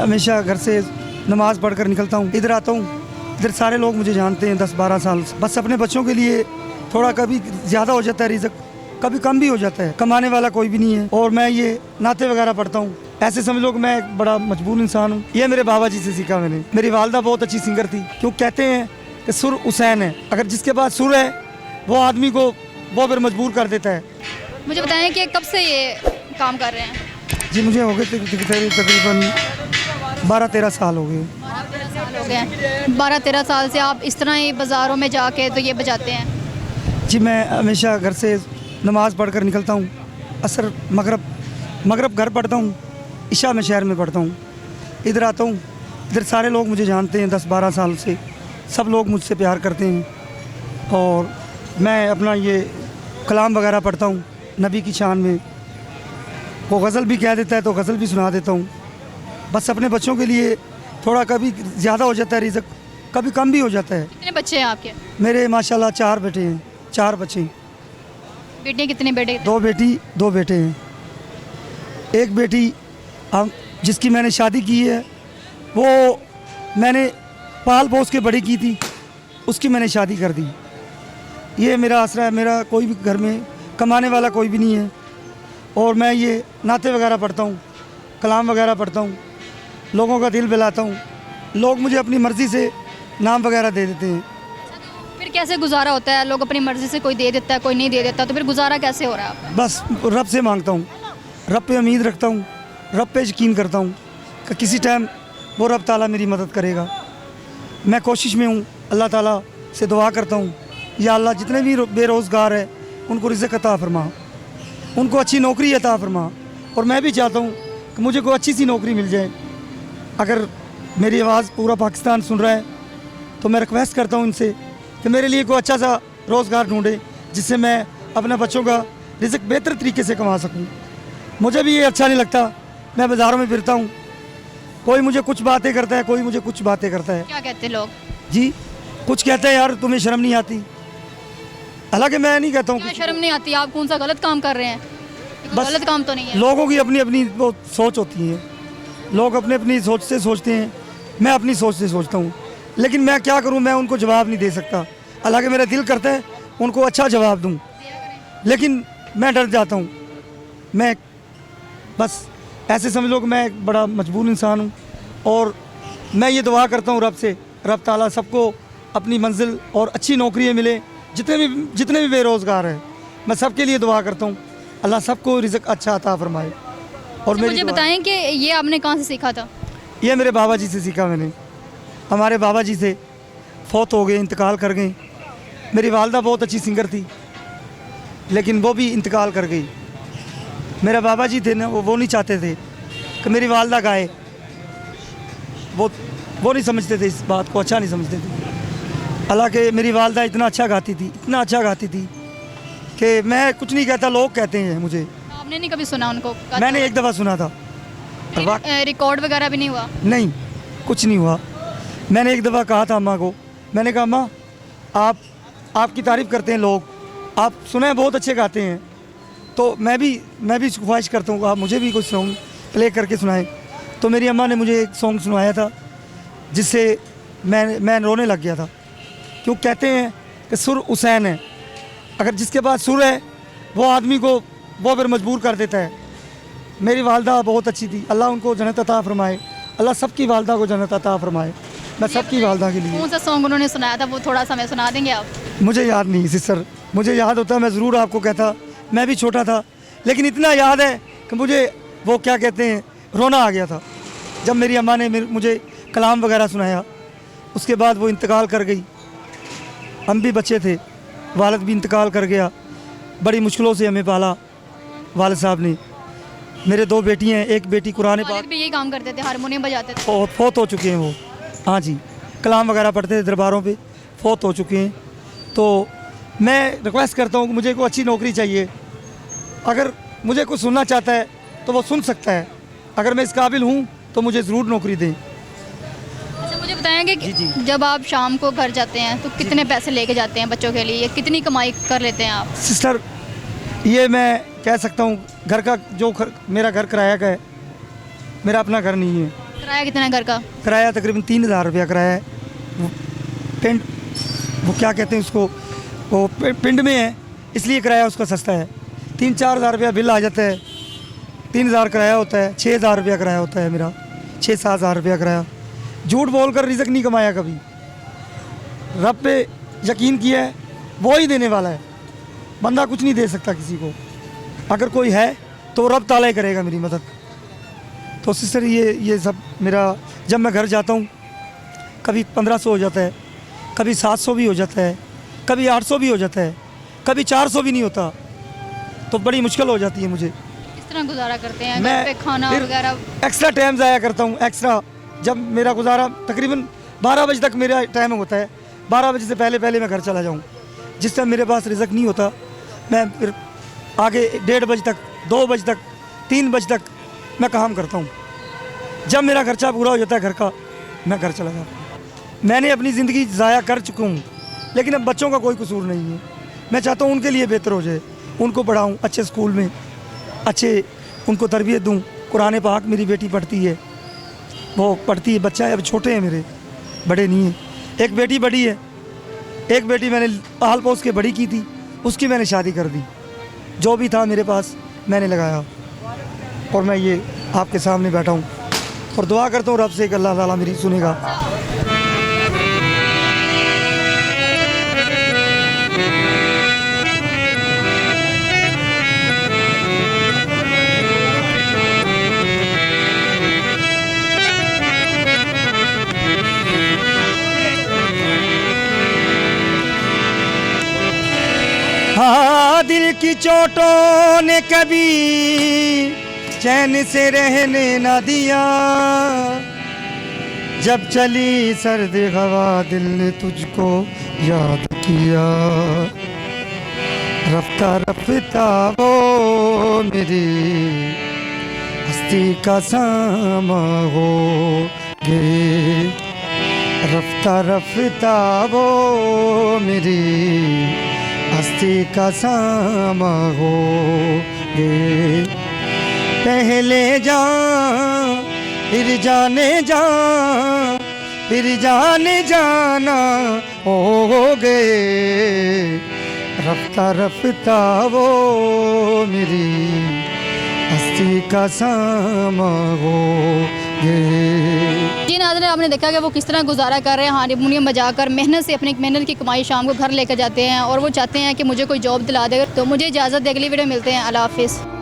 हमेशा घर से नमाज़ पढ़कर निकलता हूँ, इधर आता हूँ, इधर सारे लोग मुझे जानते हैं 10-12 साल से। बस अपने बच्चों के लिए थोड़ा कभी ज़्यादा हो जाता है रिज़्क, कभी कम भी हो जाता है। कमाने वाला कोई भी नहीं है और मैं ये नाते वगैरह पढ़ता हूँ। ऐसे समझ लो कि मैं एक बड़ा मजबूर इंसान हूँ। ये मेरे बाबा जी से सीखा मैंने। मेरी वालदा बहुत अच्छी सिंगर थी, क्यों कहते हैं कि सुर हुसैन है, अगर जिसके पास सुर है वो आदमी को वो फिर मजबूर कर देता है। मुझे बताएं कि कब से ये काम कर रहे हैं? जी मुझे हो गए तकरीबन 12-13 साल हो गए। 12-13 साल से आप इस तरह ही बाज़ारों में जाके तो ये बजाते हैं? जी मैं हमेशा घर से नमाज़ पढ़कर निकलता हूँ, असर मगरब घर पढ़ता हूँ, इशा में शहर में पढ़ता हूँ, इधर आता हूँ, इधर सारे लोग मुझे जानते हैं 10-12 साल से। सब लोग मुझसे प्यार करते हैं और मैं अपना ये कलाम वगैरह पढ़ता हूँ नबी की शान में। वो गज़ल भी कह देता है तो गज़ल भी सुना देता हूँ। बस अपने बच्चों के लिए थोड़ा कभी ज़्यादा हो जाता है रिज़्क, कभी कम भी हो जाता है। कितने बच्चे हैं आपके? मेरे माशाल्लाह 4 बेटे हैं, 4 बच्चे। बेटे कितने? बेटे 2 बेटी 2 बेटे हैं। एक बेटी जिसकी मैंने शादी की है वो मैंने पाल पोस के बड़ी की थी, उसकी मैंने शादी कर दी। ये मेरा आसरा है। मेरा कोई भी घर में कमाने वाला कोई भी नहीं है और मैं ये नाते वगैरह पढ़ता हूँ, कलाम वगैरह पढ़ता हूँ, लोगों का दिल बहलाता हूँ। लोग मुझे अपनी मर्ज़ी से नाम वगैरह दे देते हैं। फिर कैसे गुजारा होता है? लोग अपनी मर्ज़ी से कोई दे देता है, कोई नहीं दे देता, तो फिर गुजारा कैसे हो रहा है आपका? बस रब से मांगता हूँ, रब पे उम्मीद रखता हूँ, रब पे यकीन करता हूँ कि किसी टाइम वो रब ताला मेरी मदद करेगा। मैं कोशिश में हूँ, अल्लाह ताला से दुआ करता हूँ, या अल्लाह जितने भी बेरोज़गार है उनको रिज़्क़ अता फरमा, उनको अच्छी नौकरी अता फरमा। और मैं भी चाहता हूँ कि मुझे कोई अच्छी सी नौकरी मिल जाए। अगर मेरी आवाज़ पूरा पाकिस्तान सुन रहा है तो मैं रिक्वेस्ट करता हूँ इनसे कि मेरे लिए कोई अच्छा सा रोज़गार ढूँढे जिससे मैं अपने बच्चों का रिज़्क़ बेहतर तरीके से कमा सकूँ। मुझे भी ये अच्छा नहीं लगता, मैं बाज़ारों में फिरता हूँ, कोई मुझे कुछ बातें करता है, कोई मुझे कुछ बातें करता है। क्या कहते हैं लोग? जी कुछ कहते हैं यार तुम्हें शर्म नहीं आती, हालांकि मैं नहीं कहता हूँ क्या शर्म नहीं आती? आप कौन सा गलत काम कर रहे हैं? बस गलत काम तो नहीं है। लोगों की अपनी अपनी वो सोच होती है, लोग अपनी अपनी सोच से सोचते हैं, मैं अपनी सोच से सोचता हूँ। लेकिन मैं क्या करूँ, मैं उनको जवाब नहीं दे सकता, हालांकि मेरा दिल करता है उनको अच्छा जवाब दूँ, लेकिन मैं डर जाता हूँ। मैं बस ऐसे समझ लो कि मैं एक बड़ा मजबूर इंसान हूँ और मैं ये दुआ करता हूँ रब से, रब ताला सबको अपनी मंजिल और अच्छी नौकरियाँ मिले। जितने भी बेरोज़गार हैं मैं सबके लिए दुआ करता हूँ, अल्लाह सबको रिज़्क़ अच्छा अता फरमाए। और मेरी मुझे बताएं कि ये आपने कहाँ से सीखा था? ये मेरे बाबा जी से सीखा मैंने। हमारे बाबा जी से फौत हो गए, इंतकाल कर गए। मेरी वालदा बहुत अच्छी सिंगर थी लेकिन वो भी इंतकाल कर गई। मेरे बाबा जी थे ना, वो नहीं चाहते थे कि मेरी वालदा गाए, वो नहीं समझते थे, इस बात को अच्छा नहीं समझते थे। हालांकि मेरी वालदा इतना अच्छा गाती थी, इतना अच्छा गाती थी कि मैं कुछ नहीं कहता, लोग कहते हैं मुझे। आपने नहीं कभी सुना उनको? मैंने एक दफ़ा सुना था, रिकॉर्ड वगैरह भी नहीं हुआ? नहीं कुछ नहीं हुआ। मैंने एक दफ़ा कहा था अम्मा को, मैंने कहा अम्मा आपकी तारीफ़ करते हैं लोग, आप सुने बहुत अच्छे गाते हैं, तो मैं भी ख्वाहिश करता हूँ आप मुझे भी कुछ सॉन्ग प्ले करके सुनाएं। तो मेरी अम्मा ने मुझे एक सॉन्ग सुनाया था जिससे मैं रोने लग गया था। क्यों कहते हैं कि सुर हुसैन है, अगर जिसके पास सुर है वो आदमी को वो फिर मजबूर कर देता है। मेरी वालदा बहुत अच्छी थी, अल्लाह उनको जन्नत अता फरमाए, अल्लाह सबकी वालदा को जन्नत अता फरमाए। मैं सबकी वालदा के लिए। कौन सा सॉन्ग उन्होंने सुनाया था, वो थोड़ा सा मैं सुना देंगे आप? मुझे याद नहीं सिस्टर, मुझे याद होता मैं ज़रूर आपको कहता, मैं भी छोटा था, लेकिन इतना याद है कि मुझे वो क्या कहते हैं रोना आ गया था जब मेरी अम्मा ने मुझे कलाम वगैरह सुनाया। उसके बाद वो इंतकाल कर गई, हम भी बच्चे थे, वालिद भी इंतकाल कर गया। बड़ी मुश्किलों से हमें पाला वालिद साहब ने। मेरे 2 बेटी हैं, एक बेटी कुरान पाक भी यही काम करते थे, हारमोनियम बजाते थे। फौत हो चुके हैं वो, हाँ जी, कलाम वगैरह पढ़ते थे दरबारों पे, फौत हो चुके हैं। तो मैं रिक्वेस्ट करता हूँ कि मुझे कोई अच्छी नौकरी चाहिए। अगर मुझे कोई सुनना चाहता है तो वो सुन सकता है, अगर मैं इस काबिल हूँ तो मुझे ज़रूर नौकरी दें। अच्छा मुझे बताएं कि जी। जब आप शाम को घर जाते हैं तो कितने पैसे लेके जाते हैं बच्चों के लिए, कितनी कमाई कर लेते हैं आप? सिस्टर ये मैं कह सकता हूँ, घर का जो मेरा घर किराया का है, मेरा अपना घर नहीं है। किराया कितना है घर का? किराया तकरीबन 3,000 रुपया किराया है। वो पिंड, वो क्या कहते हैं उसको, वो पिंड में है इसलिए किराया उसका सस्ता है। 3-4 हज़ार रुपया बिल आ जाता है, 3,000 किराया होता है, 6,000 रुपया किराया होता है मेरा, 6-7 हज़ार रुपया किराया। झूठ बोलकर रिज़्क नहीं कमाया कभी, रब पे यकीन किया है, वो ही देने वाला है, बंदा कुछ नहीं दे सकता किसी को। अगर कोई है तो रब ताला ही करेगा मेरी मदद। तो सिस्टर ये सब मेरा, जब मैं घर जाता हूँ कभी 1500 हो जाता है, कभी 700 भी हो जाता है, कभी 800 भी हो जाता है, कभी 400 भी नहीं होता, तो बड़ी मुश्किल हो जाती है मुझे। किस तरह गुजारा करते हैं? मैं घर पे खाना फिर वगैरह? एक्स्ट्रा टाइम ज़ाया करता हूँ, एक्स्ट्रा। जब मेरा गुजारा तकरीबन 12 बजे तक मेरा टाइम होता है, 12 बजे से पहले पहले मैं घर चला जाऊँ। जिस टाइम मेरे पास रिज़्क नहीं होता मैं फिर आगे 1:30 बजे तक, 2 बजे तक, 3 बजे तक मैं काम करता हूँ। जब मेरा खर्चा पूरा हो जाता है घर का, मैं घर चला जाता हूँ। मैंने अपनी ज़िंदगी ज़ाया कर चुका हूँ, लेकिन अब बच्चों का कोई कसूर नहीं है। मैं चाहता हूँ उनके लिए बेहतर हो जाए, उनको पढ़ाऊँ अच्छे स्कूल में, अच्छे उनको तरबियत दूँ। कुरान पाक मेरी बेटी पढ़ती है, वो पढ़ती है, बच्चा है, अब छोटे हैं मेरे, बड़े नहीं हैं। एक बेटी बड़ी है, एक बेटी मैंने हाल पोस के बड़ी की थी, उसकी मैंने शादी कर दी। जो भी था मेरे पास मैंने लगाया, और मैं ये आपके सामने बैठा हूँ और दुआ करता हूँ रब से कि अल्लाह ताला मेरी सुनेगा। हाँ, दिल की चोटों ने कभी चैन से रहने न दिया, जब चली सर्द हवा दिल ने तुझको याद किया। रफ्ता रफ्ता वो मेरी हस्ती का सामा हो गे, रफ्ता रफ्ता वो मेरी हस्ती का सामा हो गे। पहले जा फिर जाने जा, फिर जाने जाना हो गए, रफ्ता रफ्ता वो मेरी हस्ती का सामा हो गए। जी नाज़रीन, आपने देखा कि वो किस तरह गुजारा कर रहे हैं, हारमोनियम बजाकर मेहनत से, अपनी मेहनत की कमाई शाम को घर लेकर जाते हैं, और वो चाहते हैं कि मुझे कोई जॉब दिला दे। तो मुझे इजाज़त दे, अगली वीडियो मिलते हैं। अल्लाह हाफिज़।